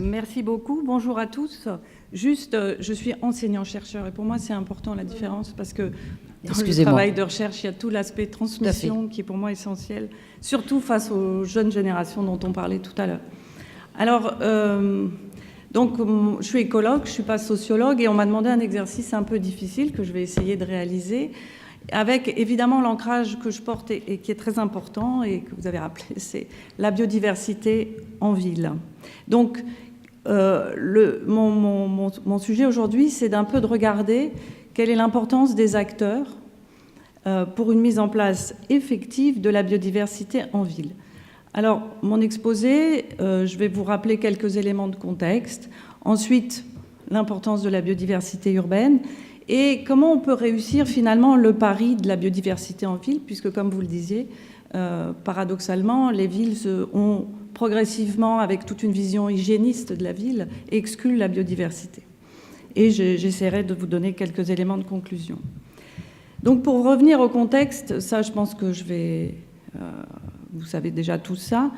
Merci beaucoup. Bonjour à tous. Juste, je suis enseignant-chercheur et pour moi, c'est important la différence parce que dans le travail de recherche, il y a tout l'aspect transmission qui est pour moi essentiel, surtout face aux jeunes générations dont on parlait tout à l'heure. Alors, donc, je suis écologue, je ne suis pas sociologue et on m'a demandé un exercice un peu difficile que je vais essayer de réaliser avec évidemment l'ancrage que je porte et qui est très important et que vous avez rappelé, c'est la biodiversité en ville. Donc, mon sujet aujourd'hui, c'est d'un peu de regarder quelle est l'importance des acteurs pour une mise en place effective de la biodiversité en ville. Alors, mon exposé, je vais vous rappeler quelques éléments de contexte. Ensuite, l'importance de la biodiversité urbaine et comment on peut réussir finalement le pari de la biodiversité en ville, puisque comme vous le disiez, paradoxalement, les villes ont progressivement, avec toute une vision hygiéniste de la ville, exclu la biodiversité. Et j'essaierai de vous donner quelques éléments de conclusion. Donc pour revenir au contexte, ça je pense que je vais... vous savez déjà tout ça.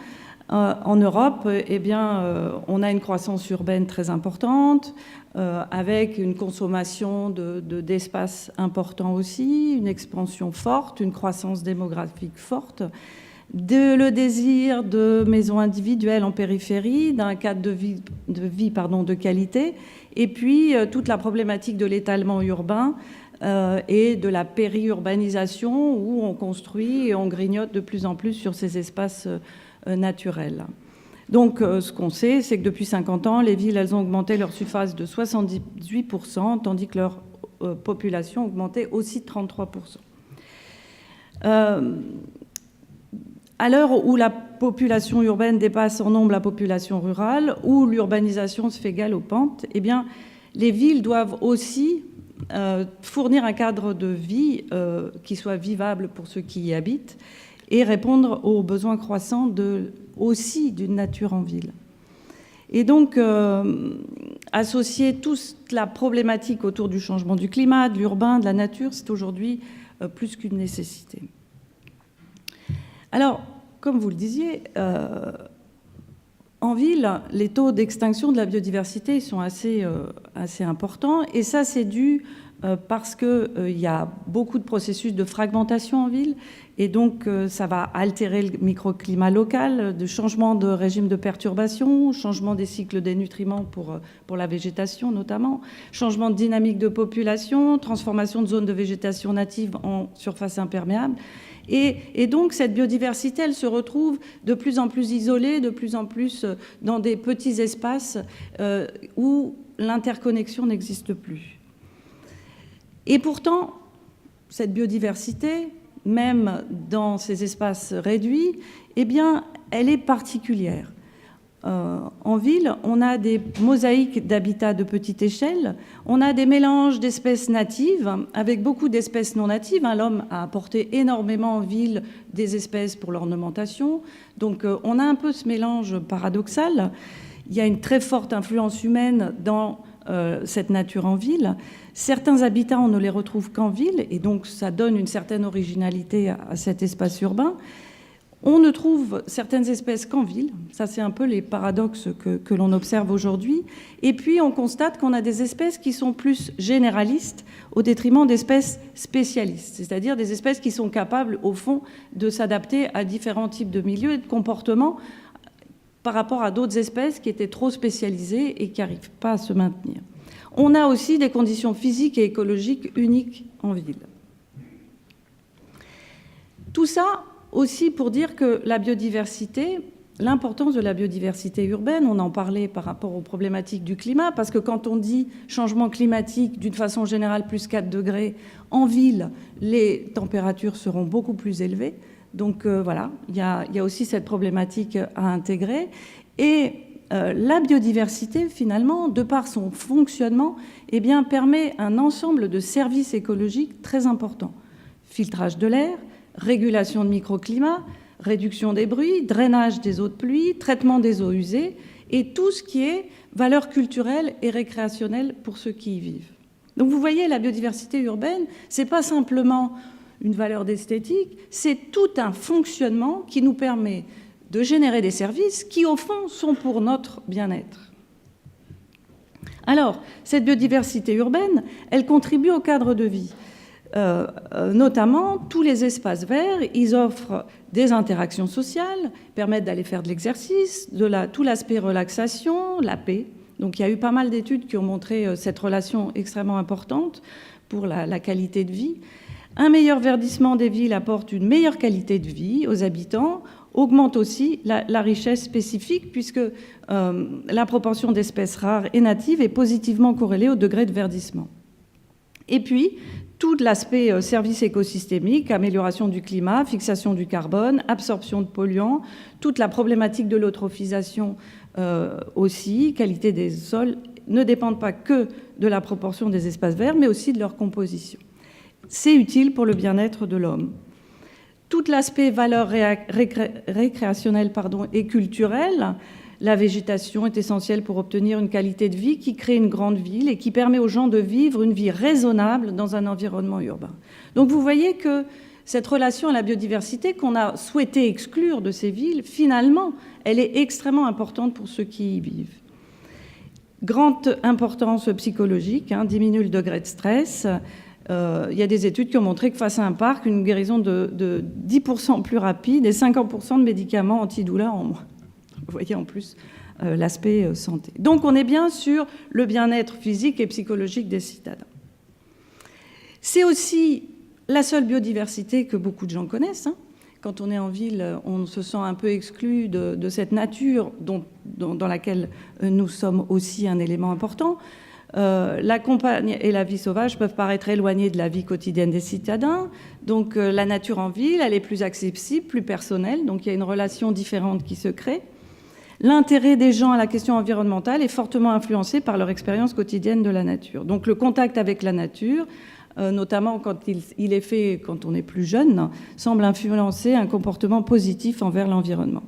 En Europe, eh bien, on a une croissance urbaine très importante, avec une consommation d'espace important aussi, une expansion forte, une croissance démographique forte, le désir de maisons individuelles en périphérie, d'un cadre de vie de qualité, et puis toute la problématique de l'étalement urbain et de la périurbanisation où on construit et on grignote de plus en plus sur ces espaces naturels. Donc ce qu'on sait, c'est que depuis 50 ans, les villes, elles ont augmenté leur surface de 78%, tandis que leur population a augmenté aussi de 33%. À l'heure où la population urbaine dépasse en nombre la population rurale, où l'urbanisation se fait galopante, eh bien, les villes doivent aussi fournir un cadre de vie qui soit vivable pour ceux qui y habitent et répondre aux besoins croissants aussi d'une nature en ville. Et donc, associer toute la problématique autour du changement du climat, de l'urbain, de la nature, c'est aujourd'hui plus qu'une nécessité. Alors, comme vous le disiez, en ville, les taux d'extinction de la biodiversité sont assez importants. Et ça, c'est dû parce qu'il y a beaucoup de processus de fragmentation en ville. Et donc, ça va altérer le microclimat local, de changement de régime de perturbation, changement des cycles des nutriments pour la végétation notamment, changement de dynamique de population, transformation de zones de végétation native en surface imperméable. Et donc, cette biodiversité, elle se retrouve de plus en plus isolée, de plus en plus dans des petits espaces où l'interconnexion n'existe plus. Et pourtant, cette biodiversité, même dans ces espaces réduits, eh bien, elle est particulière. En ville, on a des mosaïques d'habitats de petite échelle, on a des mélanges d'espèces natives avec beaucoup d'espèces non natives. L'homme a apporté énormément en ville des espèces pour l'ornementation. Donc on a un peu ce mélange paradoxal. Il y a une très forte influence humaine dans cette nature en ville. Certains habitats, on ne les retrouve qu'en ville, et donc ça donne une certaine originalité à cet espace urbain. On ne trouve certaines espèces qu'en ville. Ça, c'est un peu les paradoxes que l'on observe aujourd'hui. Et puis, on constate qu'on a des espèces qui sont plus généralistes au détriment d'espèces spécialistes, c'est-à-dire des espèces qui sont capables, au fond, de s'adapter à différents types de milieux et de comportements par rapport à d'autres espèces qui étaient trop spécialisées et qui n'arrivent pas à se maintenir. On a aussi des conditions physiques et écologiques uniques en ville. Tout ça aussi pour dire que la biodiversité, l'importance de la biodiversité urbaine, on en parlait par rapport aux problématiques du climat, parce que quand on dit changement climatique, d'une façon générale, plus 4 degrés, en ville, les températures seront beaucoup plus élevées. Donc voilà, il y a aussi cette problématique à intégrer. Et la biodiversité, finalement, de par son fonctionnement, eh bien, permet un ensemble de services écologiques très importants. Filtrage de l'air, régulation de microclimat, réduction des bruits, drainage des eaux de pluie, traitement des eaux usées et tout ce qui est valeur culturelle et récréationnelle pour ceux qui y vivent. Donc vous voyez, la biodiversité urbaine, ce n'est pas simplement une valeur d'esthétique, c'est tout un fonctionnement qui nous permet de générer des services qui, au fond, sont pour notre bien-être. Alors, cette biodiversité urbaine, elle contribue au cadre de vie. Notamment, tous les espaces verts, ils offrent des interactions sociales, permettent d'aller faire de l'exercice, tout l'aspect relaxation, la paix. Donc il y a eu pas mal d'études qui ont montré cette relation extrêmement importante pour la qualité de vie. Un meilleur verdissement des villes apporte une meilleure qualité de vie aux habitants, augmente aussi la richesse spécifique puisque la proportion d'espèces rares et natives est positivement corrélée au degré de verdissement. Et puis, tout l'aspect service écosystémique, amélioration du climat, fixation du carbone, absorption de polluants, toute la problématique de l'eutrophisation aussi, qualité des sols, ne dépendent pas que de la proportion des espaces verts, mais aussi de leur composition. C'est utile pour le bien-être de l'homme. Tout l'aspect valeur récréationnelle et culturelle, la végétation est essentielle pour obtenir une qualité de vie qui crée une grande ville et qui permet aux gens de vivre une vie raisonnable dans un environnement urbain. Donc vous voyez que cette relation à la biodiversité qu'on a souhaité exclure de ces villes, finalement, elle est extrêmement importante pour ceux qui y vivent. Grande importance psychologique, diminue le degré de stress. Il y a des études qui ont montré que face à un parc, une guérison de 10% plus rapide et 50% de médicaments antidouleurs en moins. Vous voyez en plus l'aspect santé. Donc on est bien sur le bien-être physique et psychologique des citadins. C'est aussi la seule biodiversité que beaucoup de gens connaissent. Quand on est en ville, on se sent un peu exclu de cette nature dans laquelle nous sommes aussi un élément important. La campagne et la vie sauvage peuvent paraître éloignées de la vie quotidienne des citadins. Donc la nature en ville, elle est plus accessible, plus personnelle. Donc il y a une relation différente qui se crée. L'intérêt des gens à la question environnementale est fortement influencé par leur expérience quotidienne de la nature. Donc le contact avec la nature, notamment quand il est fait quand on est plus jeune, semble influencer un comportement positif envers l'environnement.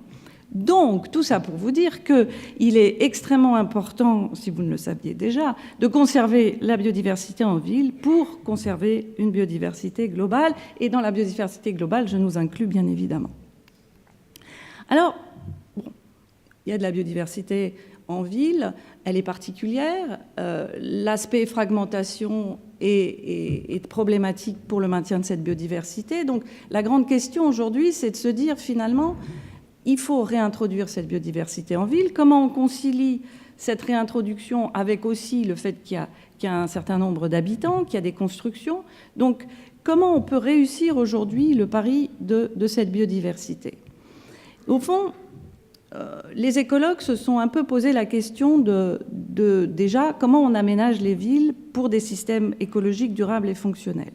Donc, tout ça pour vous dire qu'il est extrêmement important, si vous ne le saviez déjà, de conserver la biodiversité en ville pour conserver une biodiversité globale. Et dans la biodiversité globale, je nous inclus bien évidemment. Alors, il y a de la biodiversité en ville, elle est particulière. L'aspect fragmentation est problématique pour le maintien de cette biodiversité. Donc la grande question aujourd'hui, c'est de se dire finalement, il faut réintroduire cette biodiversité en ville. Comment on concilie cette réintroduction avec aussi le fait qu'il y a un certain nombre d'habitants, qu'il y a des constructions. Donc comment on peut réussir aujourd'hui le pari de cette biodiversité? Au fond, les écologues se sont un peu posé la question de déjà comment on aménage les villes pour des systèmes écologiques durables et fonctionnels.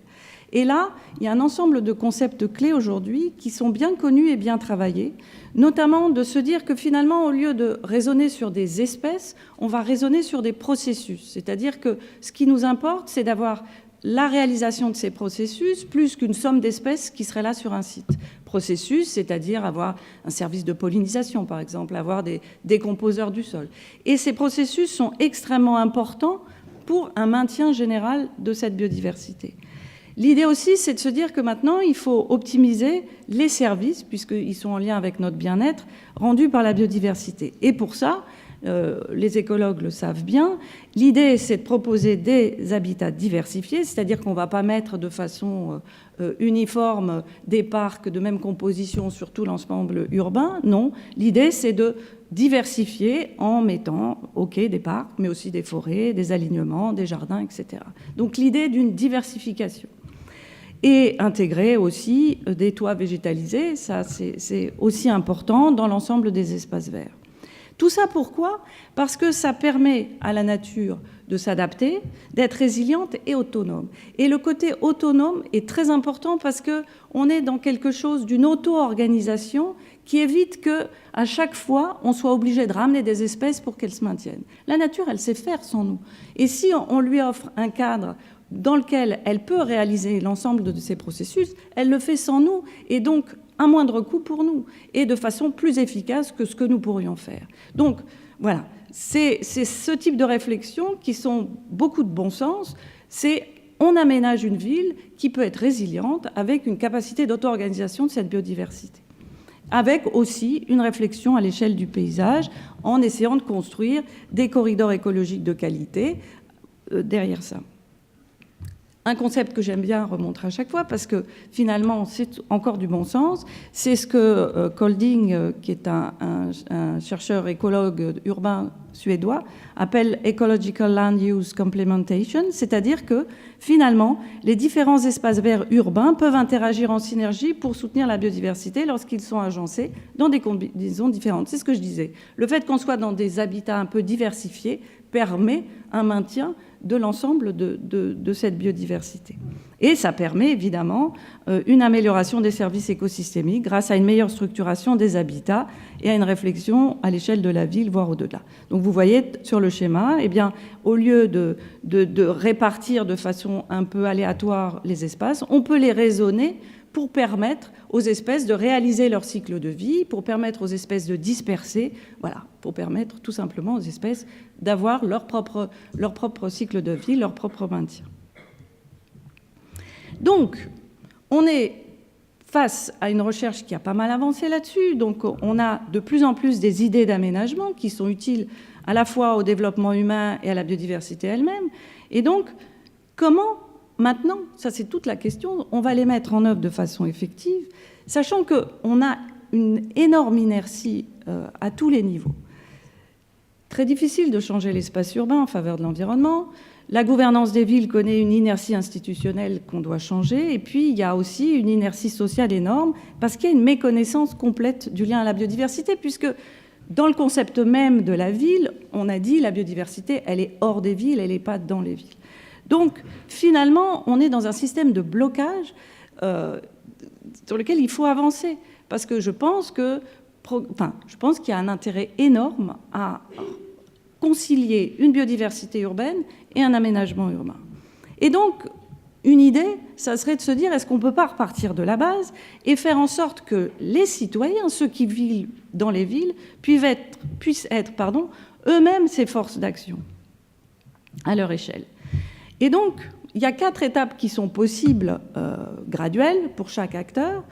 Et là, il y a un ensemble de concepts clés aujourd'hui qui sont bien connus et bien travaillés, notamment de se dire que finalement, au lieu de raisonner sur des espèces, on va raisonner sur des processus. C'est-à-dire que ce qui nous importe, c'est d'avoir la réalisation de ces processus plus qu'une somme d'espèces qui serait là sur un site. Processus, c'est-à-dire avoir un service de pollinisation, par exemple, avoir des décomposeurs du sol. Et ces processus sont extrêmement importants pour un maintien général de cette biodiversité. L'idée aussi, c'est de se dire que maintenant, il faut optimiser les services, puisqu'ils sont en lien avec notre bien-être, rendus par la biodiversité. Et pour ça, les écologues le savent bien, l'idée, c'est de proposer des habitats diversifiés, c'est-à-dire qu'on ne va pas mettre de façon uniforme des parcs de même composition sur tout l'ensemble urbain. Non, l'idée, c'est de diversifier en mettant, des parcs, mais aussi des forêts, des alignements, des jardins, etc. Donc l'idée d'une diversification. Et intégrer aussi des toits végétalisés, ça c'est aussi important dans l'ensemble des espaces verts. Tout ça pourquoi? Parce que ça permet à la nature de s'adapter, d'être résiliente et autonome. Et le côté autonome est très important parce qu'on est dans quelque chose d'une auto-organisation qui évite qu'à chaque fois, on soit obligé de ramener des espèces pour qu'elles se maintiennent. La nature, elle sait faire sans nous. Et si on lui offre un cadre dans lequel elle peut réaliser l'ensemble de ces processus, elle le fait sans nous, et donc à moindre coût pour nous, et de façon plus efficace que ce que nous pourrions faire. Donc, voilà, c'est ce type de réflexion qui sont beaucoup de bon sens, c'est on aménage une ville qui peut être résiliente avec une capacité d'auto-organisation de cette biodiversité. avec aussi une réflexion à l'échelle du paysage, en essayant de construire des corridors écologiques de qualité derrière ça. Un concept que j'aime bien remontrer à chaque fois, parce que finalement, c'est encore du bon sens, c'est ce que Kolding, qui est un chercheur écologue urbain suédois, appelle Ecological Land Use Complementation, c'est-à-dire que finalement, les différents espaces verts urbains peuvent interagir en synergie pour soutenir la biodiversité lorsqu'ils sont agencés dans des conditions différentes. C'est ce que je disais. Le fait qu'on soit dans des habitats un peu diversifiés permet un maintien de l'ensemble de cette biodiversité. Et ça permet évidemment une amélioration des services écosystémiques grâce à une meilleure structuration des habitats et à une réflexion à l'échelle de la ville, voire au-delà. Donc vous voyez sur le schéma, eh bien, au lieu de répartir de façon un peu aléatoire les espaces, on peut les raisonner pour permettre aux espèces de réaliser leur cycle de vie, pour permettre aux espèces de disperser, voilà, pour permettre tout simplement aux espèces d'avoir leur propre cycle de vie, leur propre maintien. Donc, on est face à une recherche qui a pas mal avancé là-dessus, donc on a de plus en plus des idées d'aménagement qui sont utiles à la fois au développement humain et à la biodiversité elle-même, et donc, comment maintenant, ça c'est toute la question, on va les mettre en œuvre de façon effective, sachant qu'on a une énorme inertie à tous les niveaux. Très difficile de changer l'espace urbain en faveur de l'environnement. La gouvernance des villes connaît une inertie institutionnelle qu'on doit changer. Et puis, il y a aussi une inertie sociale énorme parce qu'il y a une méconnaissance complète du lien à la biodiversité, puisque dans le concept même de la ville, on a dit la biodiversité, elle est hors des villes, elle n'est pas dans les villes. Donc, finalement, on est dans un système de blocage sur lequel il faut avancer. Parce que je pense qu'il y a un intérêt énorme à concilier une biodiversité urbaine et un aménagement urbain. Et donc, une idée, ça serait de se dire, est-ce qu'on ne peut pas repartir de la base et faire en sorte que les citoyens, ceux qui vivent dans les villes, puissent être eux-mêmes ces forces d'action à leur échelle. Et donc, il y a 4 étapes qui sont possibles, graduelles, pour chaque acteur.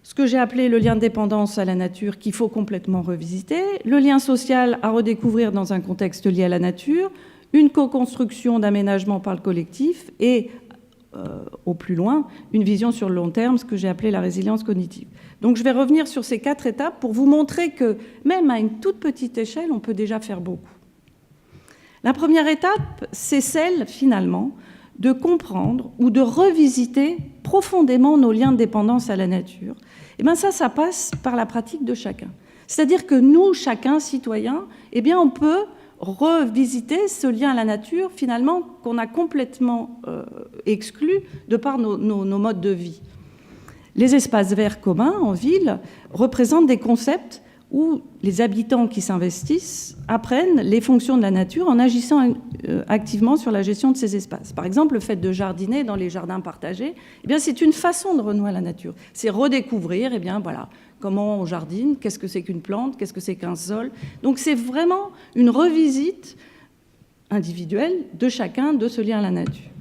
Ce que j'ai appelé le lien de dépendance à la nature qu'il faut complètement revisiter, le lien social à redécouvrir dans un contexte lié à la nature, une co-construction d'aménagement par le collectif et, au plus loin, une vision sur le long terme, ce que j'ai appelé la résilience cognitive. Donc je vais revenir sur ces 4 étapes pour vous montrer que même à une toute petite échelle, on peut déjà faire beaucoup. La première étape, c'est celle, finalement, de comprendre ou de revisiter profondément nos liens de dépendance à la nature. Et bien ça passe par la pratique de chacun. C'est-à-dire que nous, chacun, citoyen, eh bien on peut revisiter ce lien à la nature, finalement, qu'on a complètement exclu de par nos modes de vie. Les espaces verts communs en ville représentent des concepts où les habitants qui s'investissent apprennent les fonctions de la nature en agissant activement sur la gestion de ces espaces. Par exemple, le fait de jardiner dans les jardins partagés, eh bien, c'est une façon de renouer à la nature. C'est redécouvrir, eh bien, voilà, comment on jardine, qu'est-ce que c'est qu'une plante, qu'est-ce que c'est qu'un sol. Donc c'est vraiment une revisite individuelle de chacun de ce lien à la nature.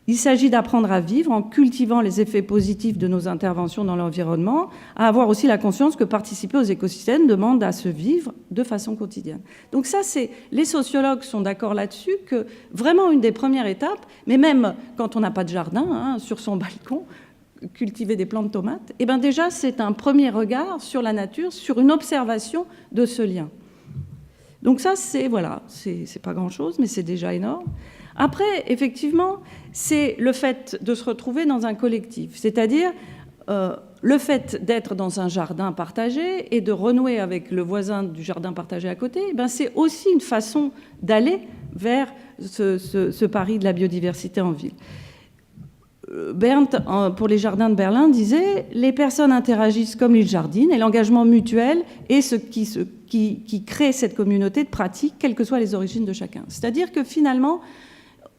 Il s'agit d'apprendre à vivre en cultivant les effets positifs de nos interventions dans l'environnement, à avoir aussi la conscience que participer aux écosystèmes demande à se vivre de façon quotidienne. Donc ça, les sociologues sont d'accord là-dessus, que vraiment une des premières étapes, mais même quand on n'a pas de jardin, sur son balcon, cultiver des plantes de tomates, eh bien déjà c'est un premier regard sur la nature, sur une observation de ce lien. Donc ça, c'est pas grand-chose, mais c'est déjà énorme. Après, effectivement, c'est le fait de se retrouver dans un collectif, c'est-à-dire le fait d'être dans un jardin partagé et de renouer avec le voisin du jardin partagé à côté, ben c'est aussi une façon d'aller vers ce pari de la biodiversité en ville. Berndt, pour les jardins de Berlin, disait « Les personnes interagissent comme ils jardinent et l'engagement mutuel est ce qui crée cette communauté de pratique, quelles que soient les origines de chacun. » C'est-à-dire que finalement,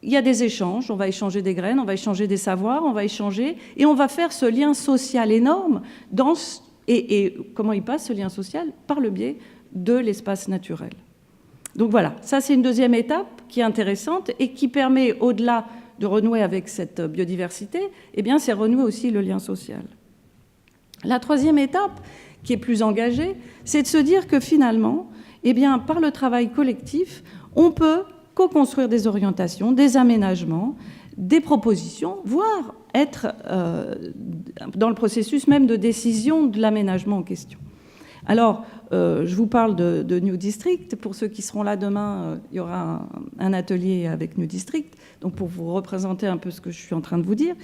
il y a des échanges, on va échanger des graines, on va échanger des savoirs, on va échanger, et on va faire ce lien social énorme. Et comment il passe, ce lien social? Par le biais de l'espace naturel. Donc voilà, ça c'est une deuxième étape qui est intéressante et qui permet, au-delà de renouer avec cette biodiversité, eh bien c'est renouer aussi le lien social. La troisième étape, qui est plus engagée, c'est de se dire que finalement, eh bien, par le travail collectif, on peut co-construire des orientations, des aménagements, des propositions, voire être dans le processus même de décision de l'aménagement en question. Alors, je vous parle de New District. Pour ceux qui seront là demain, il y aura un atelier avec New District, donc pour vous représenter un peu ce que je suis en train de vous dire.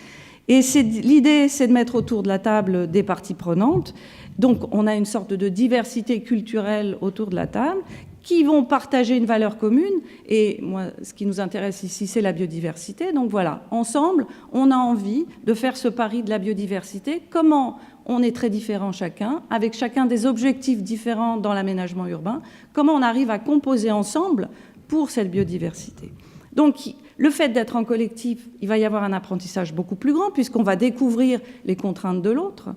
Et l'idée, c'est de mettre autour de la table des parties prenantes. Donc, on a une sorte de diversité culturelle autour de la table qui vont partager une valeur commune. Et moi, ce qui nous intéresse ici, c'est la biodiversité. Donc voilà, ensemble, on a envie de faire ce pari de la biodiversité. Comment on est très différents chacun, avec chacun des objectifs différents dans l'aménagement urbain, comment on arrive à composer ensemble pour cette biodiversité. Donc, le fait d'être en collectif, il va y avoir un apprentissage beaucoup plus grand, puisqu'on va découvrir les contraintes de l'autre.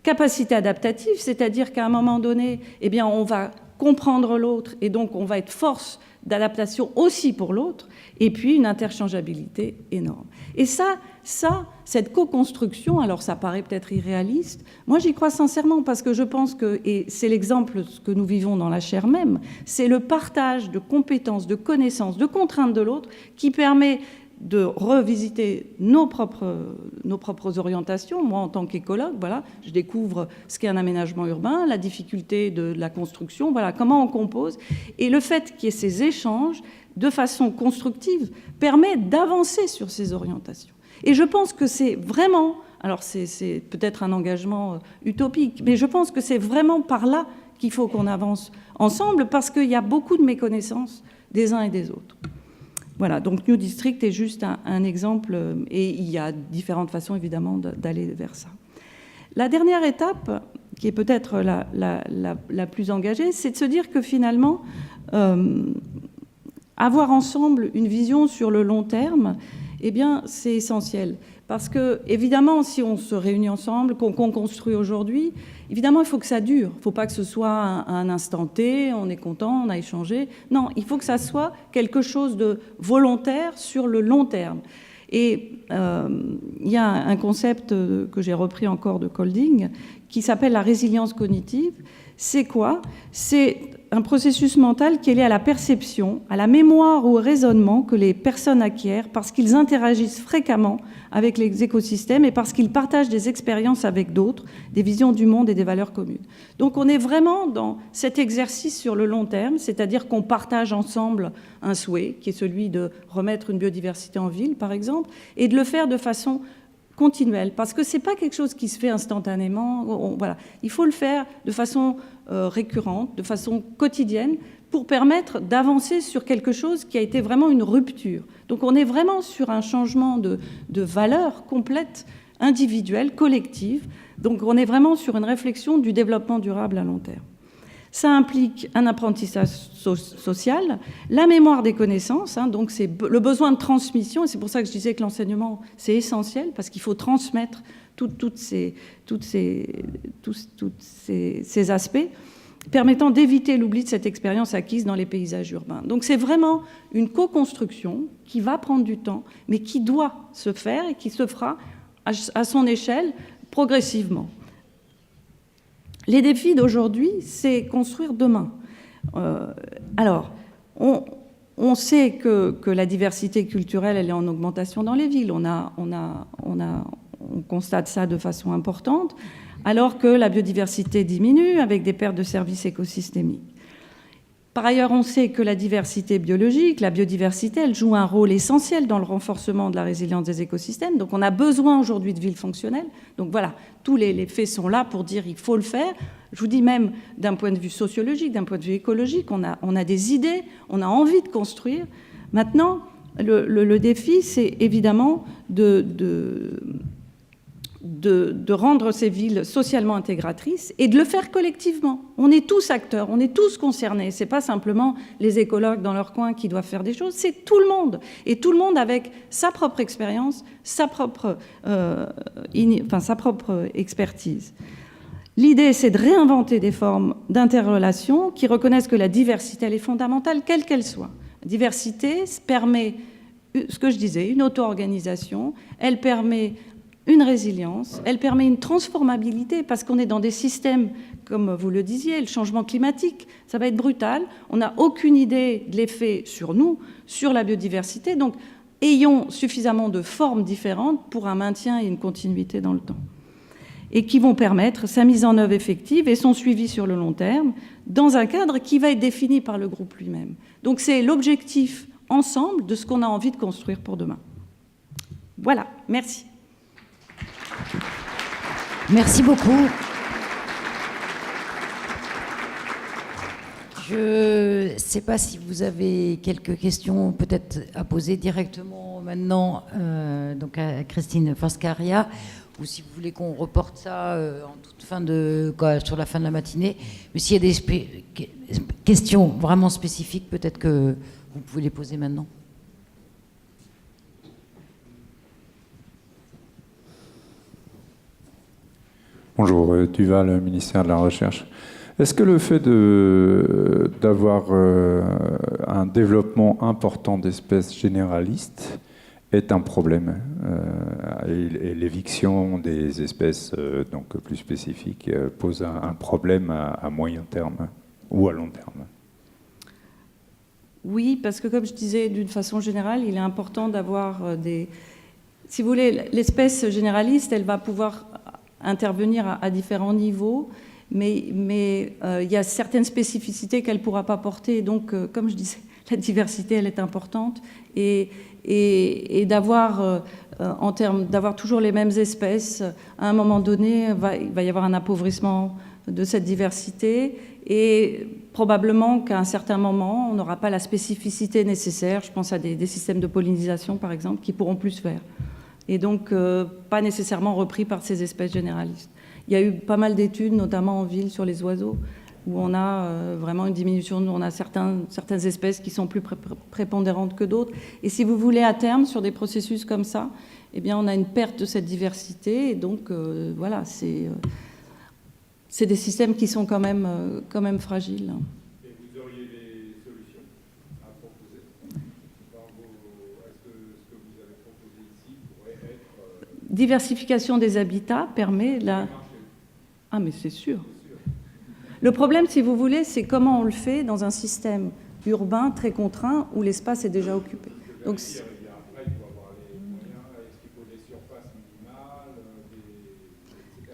Capacité adaptative, c'est-à-dire qu'à un moment donné, eh bien, on va comprendre l'autre, et donc on va être force d'adaptation aussi pour l'autre, et puis une interchangeabilité énorme. Et ça, cette co-construction, alors ça paraît peut-être irréaliste, moi j'y crois sincèrement parce que je pense que, et c'est l'exemple que nous vivons dans la chaire même, c'est le partage de compétences, de connaissances, de contraintes de l'autre qui permet de revisiter nos propres orientations. Moi, en tant qu'écologue, voilà, je découvre ce qu'est un aménagement urbain, la difficulté de la construction, voilà, comment on compose. Et le fait qu'il y ait ces échanges de façon constructive permet d'avancer sur ces orientations. Et je pense que c'est vraiment, alors c'est peut-être un engagement utopique, mais je pense que c'est vraiment par là qu'il faut qu'on avance ensemble parce qu'il y a beaucoup de méconnaissances des uns et des autres. Voilà, donc New District est juste un exemple et il y a différentes façons évidemment d'aller vers ça. La dernière étape, qui est peut-être la plus engagée, c'est de se dire que finalement, avoir ensemble une vision sur le long terme, eh bien, c'est essentiel. Parce que, évidemment, si on se réunit ensemble, qu'on construit aujourd'hui, évidemment, il faut que ça dure. Il ne faut pas que ce soit un instant T, on est content, on a échangé. Non, il faut que ça soit quelque chose de volontaire sur le long terme. Et il y a un concept que j'ai repris encore de Kolding qui s'appelle la résilience cognitive. C'est quoi? C'est un processus mental qui est lié à la perception, à la mémoire ou au raisonnement que les personnes acquièrent parce qu'ils interagissent fréquemment avec les écosystèmes et parce qu'ils partagent des expériences avec d'autres, des visions du monde et des valeurs communes. Donc on est vraiment dans cet exercice sur le long terme, c'est-à-dire qu'on partage ensemble un souhait, qui est celui de remettre une biodiversité en ville, par exemple, et de le faire de façon continuelle, parce que ce n'est pas quelque chose qui se fait instantanément. Voilà. Il faut le faire de façon récurrente, de façon quotidienne, pour permettre d'avancer sur quelque chose qui a été vraiment une rupture. Donc on est vraiment sur un changement de valeur complète, individuelle, collective. Donc on est vraiment sur une réflexion du développement durable à long terme. Ça implique un apprentissage social, la mémoire des connaissances, hein, donc c'est le besoin de transmission, et c'est pour ça que je disais que l'enseignement, c'est essentiel, parce qu'il faut transmettre tous ces aspects, permettant d'éviter l'oubli de cette expérience acquise dans les paysages urbains. Donc c'est vraiment une co-construction qui va prendre du temps, mais qui doit se faire et qui se fera à son échelle progressivement. Les défis d'aujourd'hui, c'est construire demain. Alors, on sait que la diversité culturelle, elle est en augmentation dans les villes. On constate ça de façon importante, alors que la biodiversité diminue avec des pertes de services écosystémiques. Par ailleurs, on sait que la diversité biologique, la biodiversité, elle joue un rôle essentiel dans le renforcement de la résilience des écosystèmes. Donc on a besoin aujourd'hui de villes fonctionnelles. Donc voilà, tous les faits sont là pour dire qu'il faut le faire. Je vous dis même d'un point de vue sociologique, d'un point de vue écologique, on a des idées, on a envie de construire. Maintenant, le défi, c'est évidemment de rendre ces villes socialement intégratrices et de le faire collectivement. On est tous acteurs, on est tous concernés. Ce n'est pas simplement les écologues dans leur coin qui doivent faire des choses, c'est tout le monde. Et tout le monde avec sa propre expérience, sa propre expertise. L'idée, c'est de réinventer des formes d'interrelation qui reconnaissent que la diversité, elle est fondamentale, quelle qu'elle soit. La diversité permet, ce que je disais, une auto-organisation, elle permet une résilience, elle permet une transformabilité, parce qu'on est dans des systèmes, comme vous le disiez, le changement climatique, ça va être brutal, on n'a aucune idée de l'effet sur nous, sur la biodiversité, donc ayons suffisamment de formes différentes pour un maintien et une continuité dans le temps, et qui vont permettre sa mise en œuvre effective et son suivi sur le long terme, dans un cadre qui va être défini par le groupe lui-même. Donc c'est l'objectif ensemble de ce qu'on a envie de construire pour demain. Voilà, merci. Merci beaucoup. Je ne sais pas si vous avez quelques questions peut-être à poser directement maintenant donc à Christine Fascaria, ou si vous voulez qu'on reporte ça en toute fin sur la fin de la matinée. Mais s'il y a des questions vraiment spécifiques, peut-être que vous pouvez les poser maintenant. Bonjour, Duval, ministère de la Recherche. Est-ce que le fait d'avoir un développement important d'espèces généralistes est un problème et l'éviction des espèces donc plus spécifiques pose un problème à moyen terme ou à long terme? Oui, parce que comme je disais, d'une façon générale, il est important d'avoir des... Si vous voulez, l'espèce généraliste, elle va pouvoir intervenir à différents niveaux, mais il y a certaines spécificités qu'elle ne pourra pas porter. Donc, comme je disais, la diversité, elle est importante. Et d'avoir, d'avoir toujours les mêmes espèces, à un moment donné, il va y avoir un appauvrissement de cette diversité. Et probablement qu'à un certain moment, on n'aura pas la spécificité nécessaire. Je pense à des systèmes de pollinisation, par exemple, qui pourront plus se faire. Et donc pas nécessairement repris par ces espèces généralistes. Il y a eu pas mal d'études, notamment en ville, sur les oiseaux, où on a vraiment une diminution, on a certaines espèces qui sont plus prépondérantes que d'autres. Et si vous voulez, à terme, sur des processus comme ça, eh bien, on a une perte de cette diversité, et donc voilà, c'est des systèmes qui sont quand même fragiles. Et vous auriez des solutions à proposer? Est-ce que ce que vous avez proposé ici pourrait être... Diversification des habitats permet la... Ah, mais c'est sûr. Le problème, si vous voulez, c'est comment on le fait dans un système urbain très contraint où l'espace est déjà occupé. Donc, après, il faut avoir les moyens, est-ce qu'il faut des surfaces minimales, etc.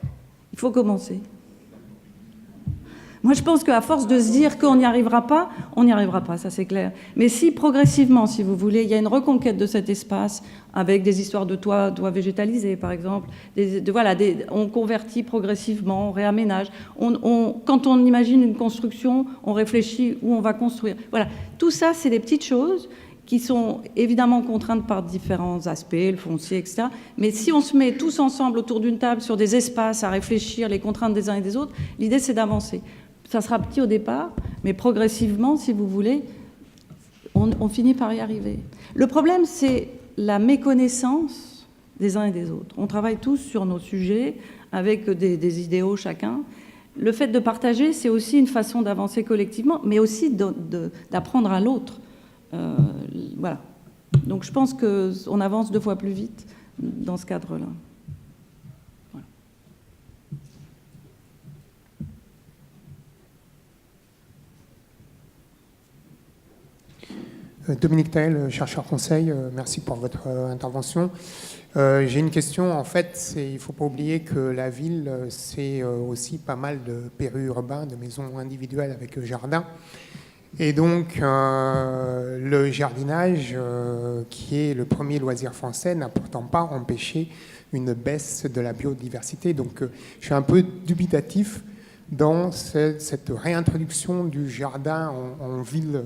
Il faut commencer. Moi, je pense qu'à force de se dire qu'on n'y arrivera pas, on n'y arrivera pas, ça c'est clair. Mais si progressivement, si vous voulez, il y a une reconquête de cet espace avec des histoires de toits végétalisés, par exemple, on convertit progressivement, on réaménage. Quand on imagine une construction, on réfléchit où on va construire. Voilà, tout ça, c'est des petites choses qui sont évidemment contraintes par différents aspects, le foncier, etc. Mais si on se met tous ensemble autour d'une table sur des espaces à réfléchir, les contraintes des uns et des autres, l'idée, c'est d'avancer. Ça sera petit au départ, mais progressivement, si vous voulez, on finit par y arriver. Le problème, c'est la méconnaissance des uns et des autres. On travaille tous sur nos sujets, avec des idéaux chacun. Le fait de partager, c'est aussi une façon d'avancer collectivement, mais aussi d'apprendre à l'autre. Voilà. Donc je pense qu'on avance 2 fois plus vite dans ce cadre-là. Dominique Taël, chercheur conseil, merci pour votre intervention. J'ai une question, en fait, il ne faut pas oublier que la ville, c'est aussi pas mal de périurbains, de maisons individuelles avec jardin. Et donc, le jardinage, qui est le premier loisir français, n'a pourtant pas empêché une baisse de la biodiversité. Donc, je suis un peu dubitatif dans cette réintroduction du jardin en ville.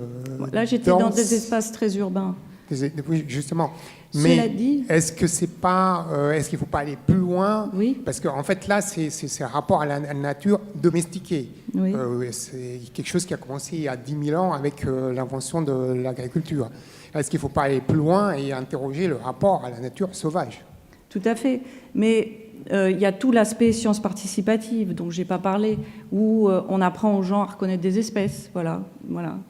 Là, j'étais dans des espaces très urbains. Oui, justement. Cela Mais dit, est-ce que c'est pas, est-ce qu'il ne faut pas aller plus loin? Oui. Parce qu'en fait, là, c'est un rapport à la nature domestiquée. Oui. C'est quelque chose qui a commencé il y a 10 000 ans avec l'invention de l'agriculture. Est-ce qu'il ne faut pas aller plus loin et interroger le rapport à la nature sauvage? Tout à fait. Mais Il y a tout l'aspect sciences participatives, dont je n'ai pas parlé, où on apprend aux gens à reconnaître des espèces, voilà,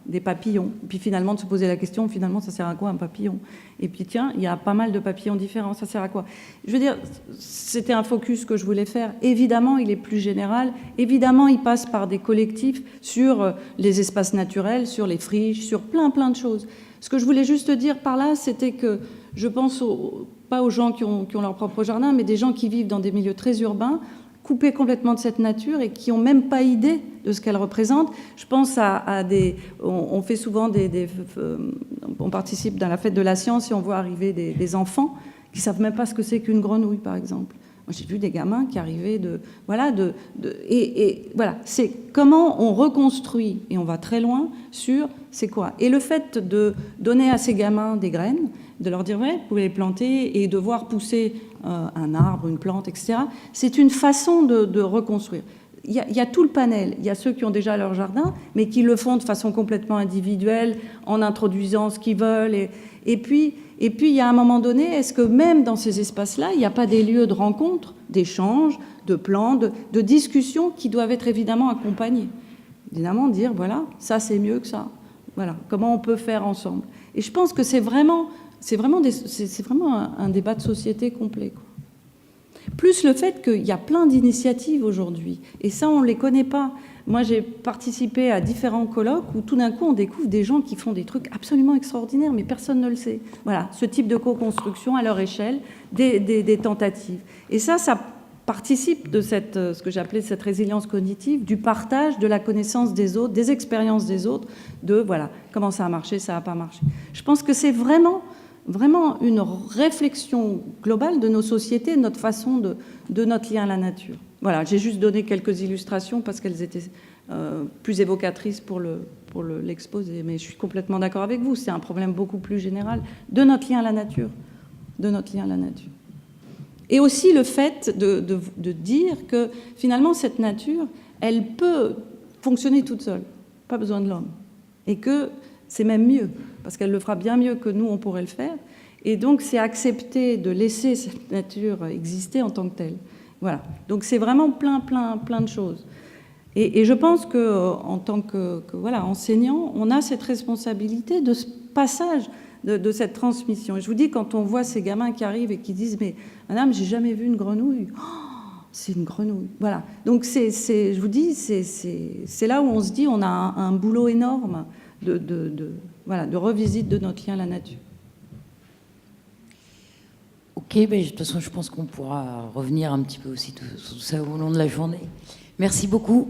des papillons. Et puis finalement, de se poser la question, finalement, ça sert à quoi un papillon? Et puis tiens, il y a pas mal de papillons différents, ça sert à quoi? Je veux dire, c'était un focus que je voulais faire. Évidemment, il est plus général. Évidemment, il passe par des collectifs sur les espaces naturels, sur les friches, sur plein de choses. Ce que je voulais juste dire par là, c'était que je pense pas aux gens qui ont leur propre jardin, mais des gens qui vivent dans des milieux très urbains, coupés complètement de cette nature et qui n'ont même pas idée de ce qu'elle représente. Je pense à des... On fait souvent on participe dans la fête de la science et on voit arriver des enfants qui ne savent même pas ce que c'est qu'une grenouille, par exemple. Moi, j'ai vu des gamins qui arrivaient voilà, c'est comment on reconstruit, et on va très loin, sur c'est quoi. Et le fait de donner à ces gamins des graines, de leur dire, ouais, vous pouvez les planter, et de voir pousser un arbre, une plante, etc., c'est une façon de reconstruire. Il y a tout le panel. Il y a ceux qui ont déjà leur jardin, mais qui le font de façon complètement individuelle, en introduisant ce qu'ils veulent. Et puis, il y a un moment donné, est-ce que même dans ces espaces-là, il n'y a pas des lieux de rencontre, d'échange, de plans, de discussions qui doivent être évidemment accompagnés? Évidemment, dire, voilà, ça c'est mieux que ça. Voilà, comment on peut faire ensemble. Et je pense que c'est vraiment un débat de société complet, quoi. Plus le fait qu'il y a plein d'initiatives aujourd'hui. Et ça, on ne les connaît pas. Moi, j'ai participé à différents colloques où tout d'un coup, on découvre des gens qui font des trucs absolument extraordinaires, mais personne ne le sait. Voilà, ce type de co-construction à leur échelle, des tentatives. Et ça participe de ce que j'appelais cette résilience cognitive, du partage de la connaissance des autres, des expériences des autres, de voilà, comment ça a marché, ça n'a pas marché. Je pense que c'est vraiment une réflexion globale de nos sociétés, de notre façon de notre lien à la nature. Voilà, j'ai juste donné quelques illustrations parce qu'elles étaient plus évocatrices pour l'exposé, mais je suis complètement d'accord avec vous, c'est un problème beaucoup plus général de notre lien à la nature, Et aussi le fait de dire que finalement cette nature, elle peut fonctionner toute seule, pas besoin de l'homme, et que c'est même mieux, parce qu'elle le fera bien mieux que nous, on pourrait le faire. Et donc, c'est accepter de laisser cette nature exister en tant que telle. Voilà. Donc, c'est vraiment plein de choses. Et je pense qu'en tant que enseignant, on a cette responsabilité de ce passage, de cette transmission. Et je vous dis, quand on voit ces gamins qui arrivent et qui disent « Mais madame, j'ai jamais vu une grenouille. Oh, c'est une grenouille. » Voilà. Donc, je vous dis, c'est là où on se dit on a un boulot énorme de revisite de notre lien à la nature. Ok, de toute façon, je pense qu'on pourra revenir un petit peu aussi sur tout ça au long de la journée. Merci beaucoup.